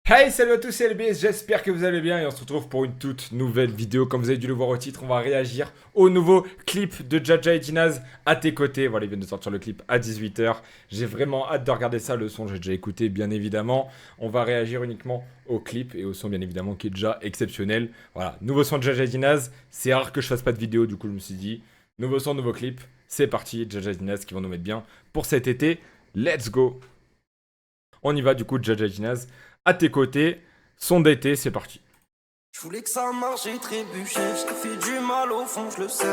Hey, salut à tous, c'est LBS, j'espère que vous allez bien et on se retrouve pour une toute nouvelle vidéo. Comme vous avez dû le voir au titre, on va réagir au nouveau clip de Jaja et Jinaz à tes côtés. Voilà, ils viennent de sortir le clip à 18h. J'ai vraiment hâte de regarder ça, le son j'ai déjà écouté bien évidemment. On va réagir uniquement au clip et au son bien évidemment qui est déjà exceptionnel. Voilà, nouveau son de Jaja et Jinaz, c'est rare que je fasse pas de vidéo, du coup je me suis dit, nouveau son, nouveau clip, c'est parti, Jaja et Jinaz qui vont nous mettre bien pour cet été. Let's go! On y va du coup, Jaja et Jinaz à tes côtés, son d'été, c'est parti. Je voulais que ça marche, j'ai trébuché. Je t'ai fait du mal au fond, je le sais.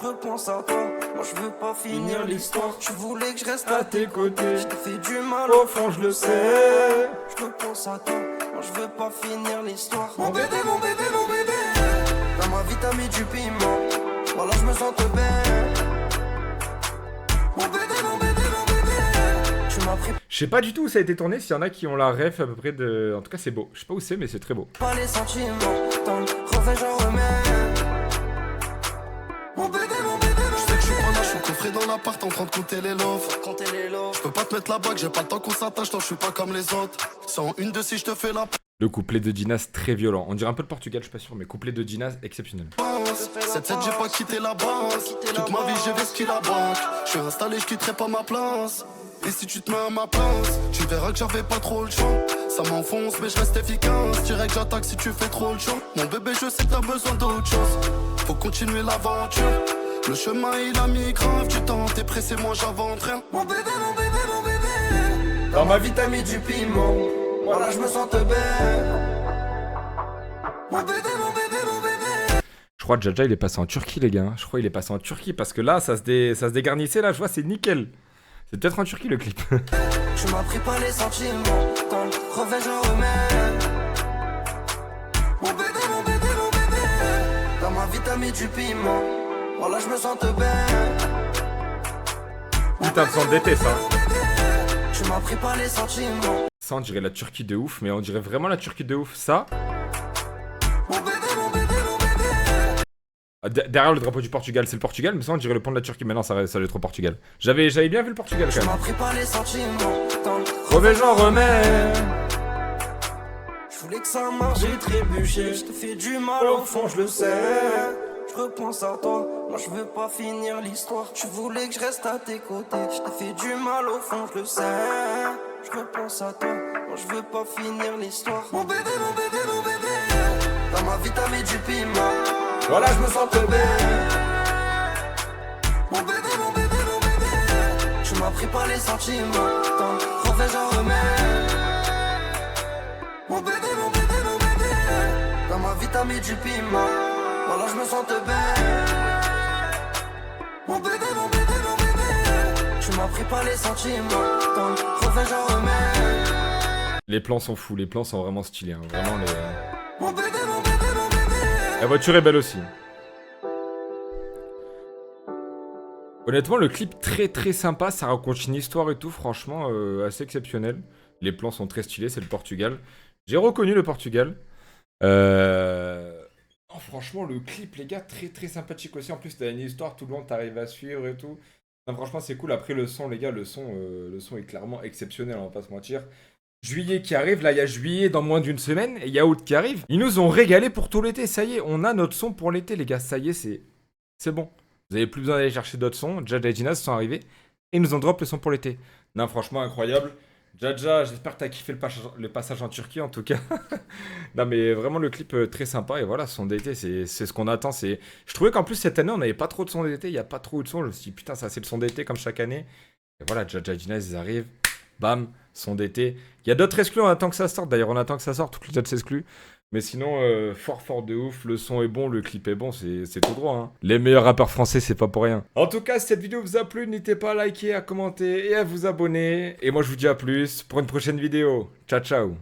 Je repense à toi, moi je veux pas finir l'histoire. Tu voulais que je reste à tes côtés. Je t'ai fait du mal au fond, je le sais. Je repense à toi, moi je veux pas finir l'histoire. Mon bébé, mon bébé, mon bébé. Dans ma vie t'as mis du piment. Voilà, je me sens bien. Mon bébé, mon bébé, mon bébé. Tu m'as pris. Je sais pas du tout où ça a été tourné, s'il y en a qui ont la ref à peu près de... En tout cas c'est beau, je sais pas où c'est mais c'est très beau. Pas les sentiments, t'en refais, j'en remets. Mon bébé, mon bébé, mon bébé. Je sais que je suis pas là, je suis coffré dans l'appart en train de compter les lots. Je peux pas te mettre la bague, j'ai pas le temps qu'on s'attache, toi je suis pas comme les autres. Sans une de si je te fais la Le couplet de Jinaz très violent, on dirait un peu le Portugal, je suis pas sûr, mais couplet de Jinaz exceptionnel. pense. 7-7, j'ai pas quitté la base. Toute ma vie j'ai vesqué la banque. Je suis installé, je quitterai pas ma place. Et si tu te mets à ma place, tu verras que j'avais pas trop le choix. Ça m'enfonce, mais je reste efficace. Direct j'attaque si tu fais trop le show. Mon bébé, je sais que t'as besoin d'autre chose. Faut continuer l'aventure. Le chemin il a mis grave du temps. T'es pressé, moi j'invente rien. Mon bébé, mon bébé, mon bébé. Dans ma vie t'as mis du piment. Voilà, je me sens bien. Mon bébé, mon bébé, mon bébé. Je crois que Jaja il est passé en Turquie les gars, je crois qu'il est passé en Turquie parce que là ça se dégarnissait là, je vois c'est nickel. C'est peut-être en Turquie le clip. Tu m'as pris pas les sentiments. Quand le revers, j'en remets. Mon bébé, mon bébé, mon bébé. Dans ma vie t'as mis du piment. Voilà, je me sens bien. Putain de son d'été ça. Tu m'as pris pas les sentiments. Ça on dirait la Turquie de ouf, mais on dirait vraiment la Turquie de ouf. Ça, Mon bébé, mon bébé, mon bébé. derrière le drapeau du Portugal c'est le Portugal, mais ça on dirait le pont de la Turquie. Mais non, ça doit être au Portugal. J'avais bien vu le Portugal Tu quand m'as même. pris pas les sentiments. Quand le Remets, j'en remets. Je voulais que ça marche, j'ai trébuché. Je te fais du mal au fond, je le sais. Je repense à toi, moi je veux pas finir l'histoire. Tu voulais que je reste à tes côtés. Je te fais du mal au fond, je le sais. Je repense à toi, moi je veux pas finir l'histoire. Mon bébé, mon bébé, mon bébé. Dans ma vie t'as mis du piment. Voilà, je me sens bien. Mon bébé, mon bébé, mon bébé. Tu m'as pris pas les sentiments. T'en refais, j'en remets. Mon bébé, mon bébé, mon bébé. Dans ma vie t'as mis du piment. Voilà, je me sens bien. Mon bébé, mon bébé, mon bébé. Tu m'as pris pas les sentiments. T'en refais, j'en remets. Les plans sont fous, les plans sont vraiment stylés. Hein. Vraiment les... Mon bébé, mon bébé, mon bébé. La voiture est belle aussi. Honnêtement, le clip très très sympa, ça raconte une histoire et tout, franchement, assez exceptionnel. Les plans sont très stylés, c'est le Portugal. J'ai reconnu le Portugal. Non, franchement, le clip, les gars, très très sympathique aussi. En plus, t'as une histoire tout le long, t'arrives à suivre et tout. Non, franchement, c'est cool. Après, le son, les gars, le son est clairement exceptionnel, on va pas se mentir. Juillet qui arrive, là il y a juillet dans moins d'une semaine, et il y a août qui arrive. Ils nous ont régalé pour tout l'été, ça y est, on a notre son pour l'été les gars, ça y est, c'est bon. Vous avez plus besoin d'aller chercher d'autres sons, Jaja et Jinaz sont arrivés, et ils nous ont drop le son pour l'été. Non franchement incroyable. Jaja, j'espère que t'as kiffé le passage en Turquie en tout cas. Non mais vraiment le clip très sympa, et voilà, son d'été, c'est ce qu'on attend. Je trouvais qu'en plus cette année on n'avait pas trop de son d'été, il n'y a pas trop de son, je me suis dit putain ça c'est le son d'été comme chaque année. Et voilà, Jaja et Jinaz ils arrivent. Bam, son d'été. Il y a d'autres exclus, on attend que ça sorte. D'ailleurs, on attend que ça sorte, toutes les autres exclus. Mais sinon, fort de ouf. Le son est bon, le clip est bon, c'est tout droit. Hein. Les meilleurs rappeurs français, c'est pas pour rien. En tout cas, si cette vidéo vous a plu, n'hésitez pas à liker, à commenter et à vous abonner. Et moi, je vous dis à plus pour une prochaine vidéo. Ciao, ciao.